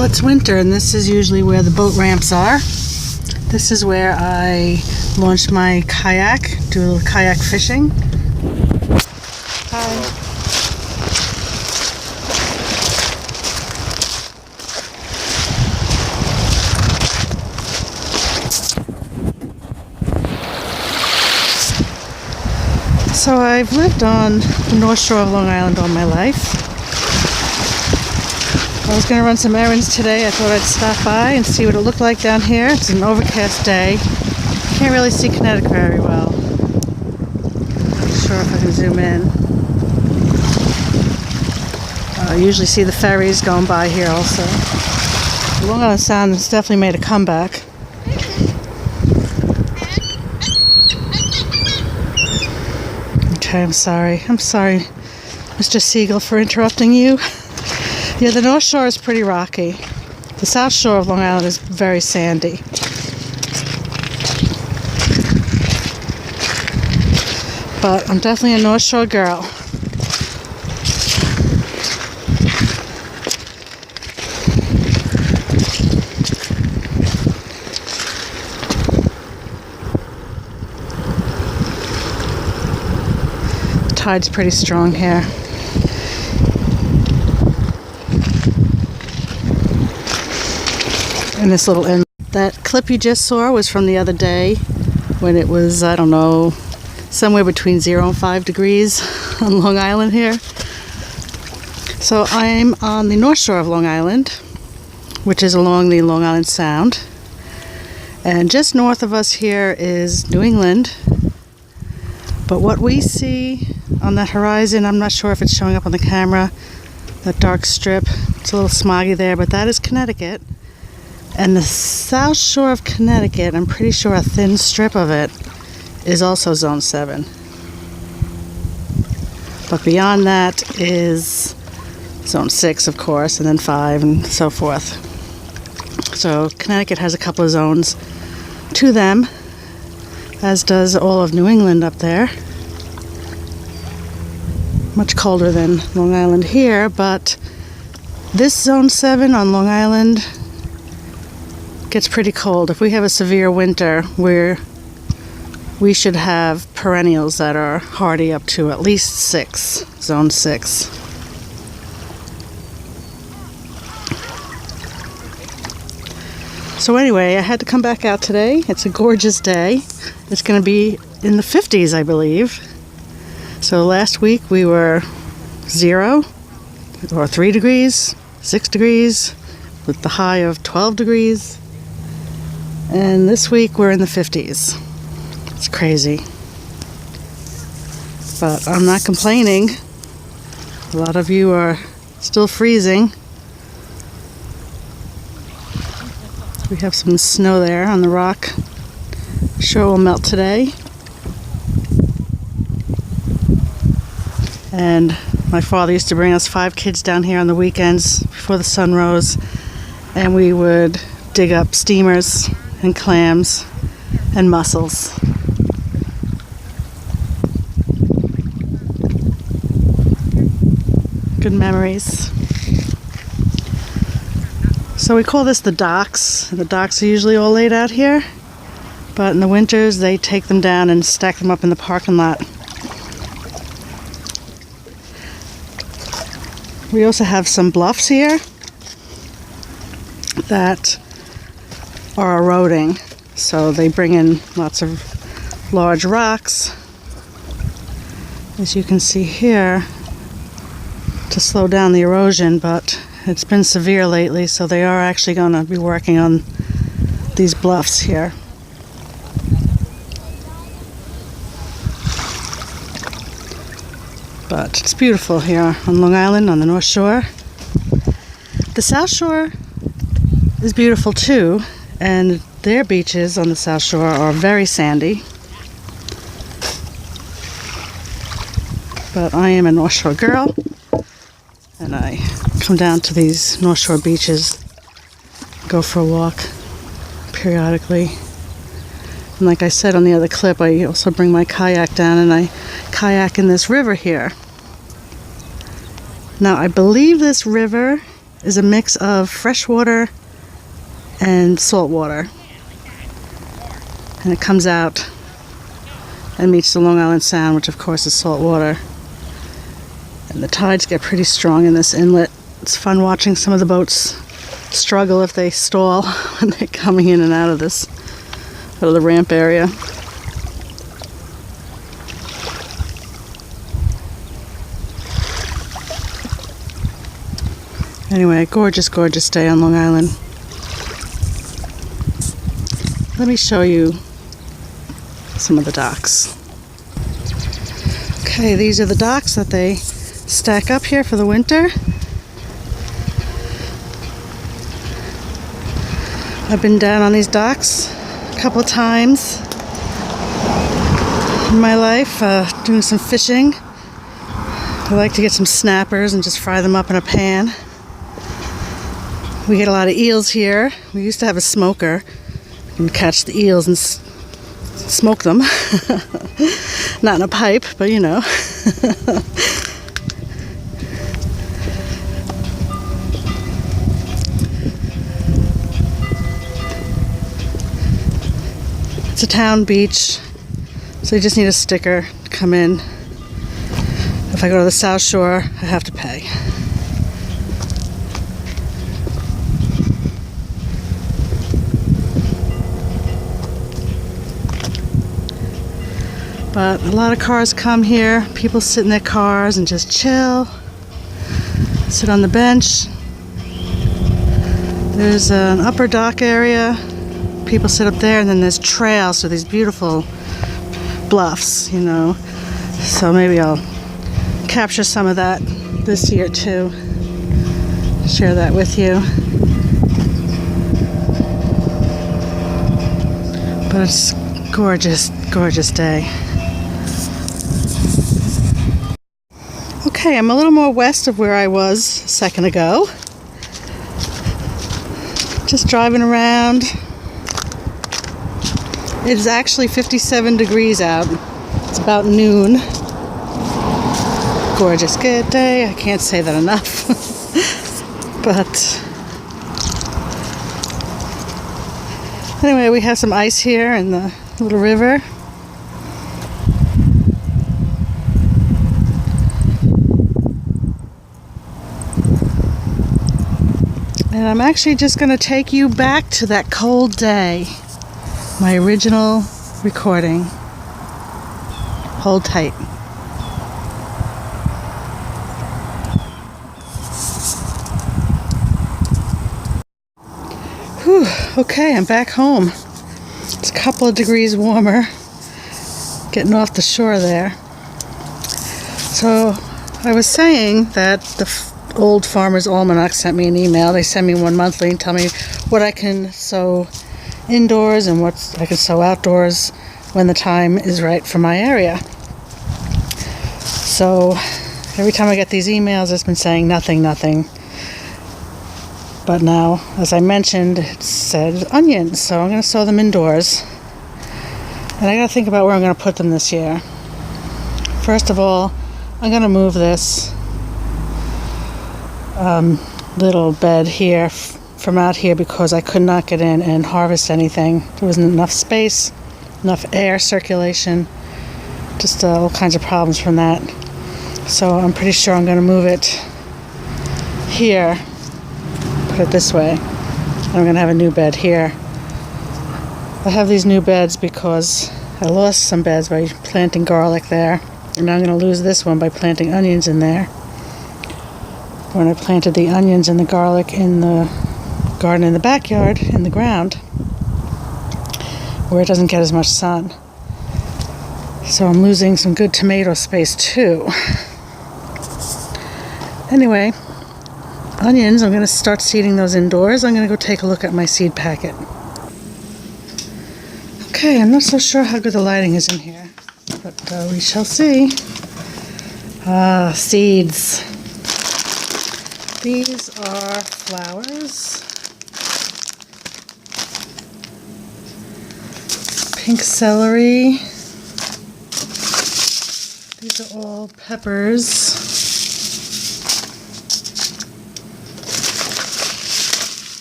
it's winter, and this is usually where the boat ramps are. This is where I launched my kayak, do a little kayak fishing. Hi. So I've lived on the North Shore of Long Island all my life. I was going to run some errands today. I thought I'd stop by and see what it looked like down here. It's an overcast day. Can't really see Connecticut very well. Not sure if I can zoom in. I usually see the ferries going by here also. Long Island Sound has definitely made a comeback. Okay, I'm sorry, Mr. Siegel, for interrupting you. Yeah, the North Shore is pretty rocky. The South Shore of Long Island is very sandy. But I'm definitely a North Shore girl. The tide's pretty strong here. In this little inlet. That clip you just saw was from the other day when it was, I don't know, somewhere between 0 and 5 degrees on Long Island here. So I'm on the North Shore of Long Island, which is along the Long Island Sound. And just north of us here is New England. But what we see on the horizon, I'm not sure if it's showing up on the camera, that dark strip, it's a little smoggy there, but that is Connecticut. And the South Shore of Connecticut, I'm pretty sure a thin strip of it is also Zone 7. But beyond that is Zone 6, of course, and then 5 and so forth. So Connecticut has a couple of zones to them, as does all of New England up there. Much colder than Long Island here, but this Zone 7 on Long Island gets pretty cold. If we have a severe winter, we should have perennials that are hardy up to at least 6, Zone 6. So anyway, I had to come back out today. It's a gorgeous day. It's going to be in the 50s, I believe. So last week we were 0 or 3 degrees, 6 degrees, with the high of 12 degrees. And this week we're in the 50s. It's crazy. But I'm not complaining. A lot of you are still freezing. We have some snow there on the rock. Sure will melt today. And my father used to bring us 5 kids down here on the weekends before the sun rose, and we would dig up steamers and clams and mussels. Good memories. So we call this the docks. The docks are usually all laid out here, but in the winters they take them down and stack them up in the parking lot. We also have some bluffs here that are eroding, so they bring in lots of large rocks, as you can see here, to slow down the erosion, but it's been severe lately, so they are actually going to be working on these bluffs here. But it's beautiful here on Long Island on the North Shore. The South Shore is beautiful too, and their beaches on the South Shore are very sandy. But I am a North Shore girl, and I come down to these North Shore beaches, go for a walk periodically. And like I said on the other clip, I also bring my kayak down and I kayak in this river here. Now I believe this river is a mix of fresh water and salt water. And it comes out and meets the Long Island Sound, which of course is salt water. And the tides get pretty strong in this inlet. It's fun watching some of the boats struggle if they stall when they're coming in and out of the ramp area. Anyway, gorgeous, gorgeous day on Long Island. Let me show you some of the docks. Okay, these are the docks that they stack up here for the winter. I've been down on these docks a couple of times in my life, doing some fishing. I like to get some snappers and just fry them up in a pan. We get a lot of eels here. We used to have a smoker. You can catch the eels and smoke them. Not in a pipe, but you know. It's a town beach, so you just need a sticker to come in. If I go to the South Shore, I have to pay. But a lot of cars come here. People sit in their cars and just chill, sit on the bench. There's an upper dock area. People sit up there, and then there's trails, so these beautiful bluffs, you know. So maybe I'll capture some of that this year too. Share that with you. But it's gorgeous, gorgeous day. Okay, I'm a little more west of where I was a second ago. Just driving around. It is actually 57 degrees out. It's about noon. Gorgeous, good day. I can't say that enough. But anyway, we have some ice here in the little river. And I'm actually just going to take you back to that cold day. My original recording. Hold tight. Whew, okay, I'm back home. It's a couple of degrees warmer. Getting off the shore there. So I was saying that the Old Farmer's Almanac sent me an email. They send me one monthly and tell me what I can sow indoors and what I can sow outdoors when the time is right for my area. So every time I get these emails, it's been saying nothing. But now, as I mentioned, it said onions, so I'm going to sow them indoors. And I got to think about where I'm going to put them this year. First of all, I'm going to move this little bed here from out here because I could not get in and harvest anything. There wasn't enough space, enough air circulation, just all kinds of problems from that. So I'm pretty sure I'm going to move it here, put it this way. I'm going to have a new bed here. I have these new beds because I lost some beds by planting garlic there, and now I'm going to lose this one by planting onions in there. When I planted the onions and the garlic in the garden in the backyard, in the ground, where it doesn't get as much sun. So I'm losing some good tomato space too. Anyway, onions, I'm going to start seeding those indoors. I'm going to go take a look at my seed packet. Okay, I'm not so sure how good the lighting is in here, but we shall see. Seeds. These are flowers. Pink celery. These are all peppers.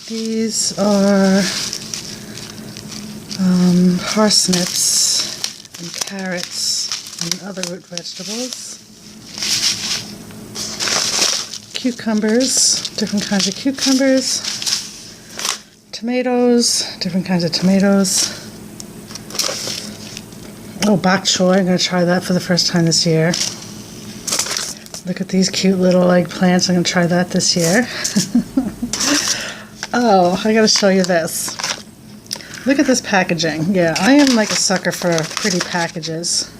These are parsnips and carrots and other root vegetables. Cucumbers, different kinds of cucumbers. Tomatoes, different kinds of tomatoes. Oh, bok choy, I'm going to try that for the first time this year. Look at these cute little eggplants, I'm going to try that this year. Oh, I got to show you this. Look at this packaging. Yeah, I am like a sucker for pretty packages.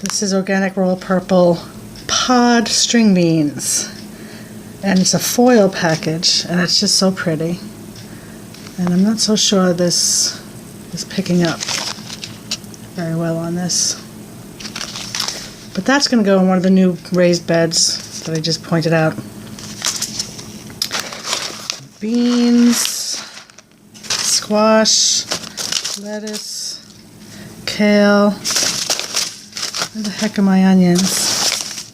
This is Organic Royal Purple pod string beans. And it's a foil package, and it's just so pretty. And I'm not so sure this is picking up very well on this. But that's going to go in one of the new raised beds that I just pointed out. Beans, squash, lettuce, kale. Where the heck are my onions?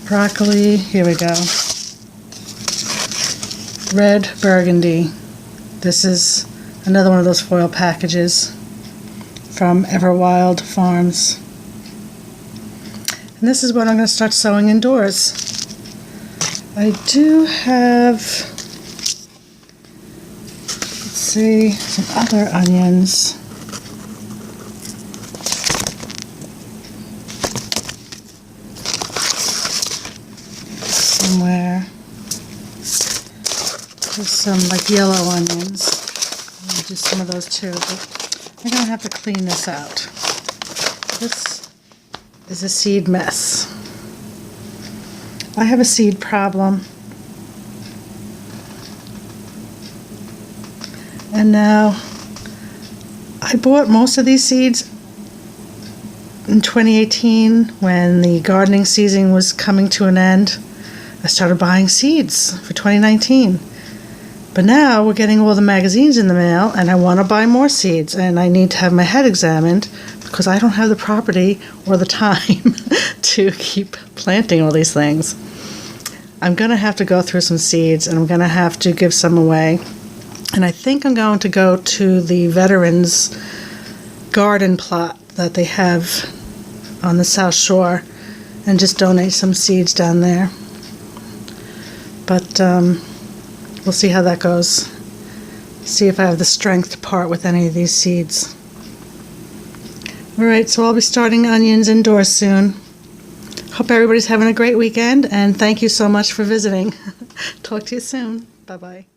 Broccoli, here we go. Red burgundy. This is another one of those foil packages from Everwild Farms. And this is what I'm going to start sowing indoors. I do have, let's see, some other onions. Somewhere. There's some like yellow onions. I'll do some of those too, but I'm going to have to clean this out. This is a seed mess. I have a seed problem. And now I bought most of these seeds in 2018 when the gardening season was coming to an end. I started buying seeds for 2019. But now we're getting all the magazines in the mail and I want to buy more seeds and I need to have my head examined because I don't have the property or the time to keep planting all these things. I'm going to have to go through some seeds and I'm going to have to give some away. And I think I'm going to go to the Veterans garden plot that they have on the South Shore and just donate some seeds down there. But we'll see how that goes. See if I have the strength to part with any of these seeds. Alright, so I'll be starting onions indoors soon. Hope everybody's having a great weekend and thank you so much for visiting. Talk to you soon. Bye-bye.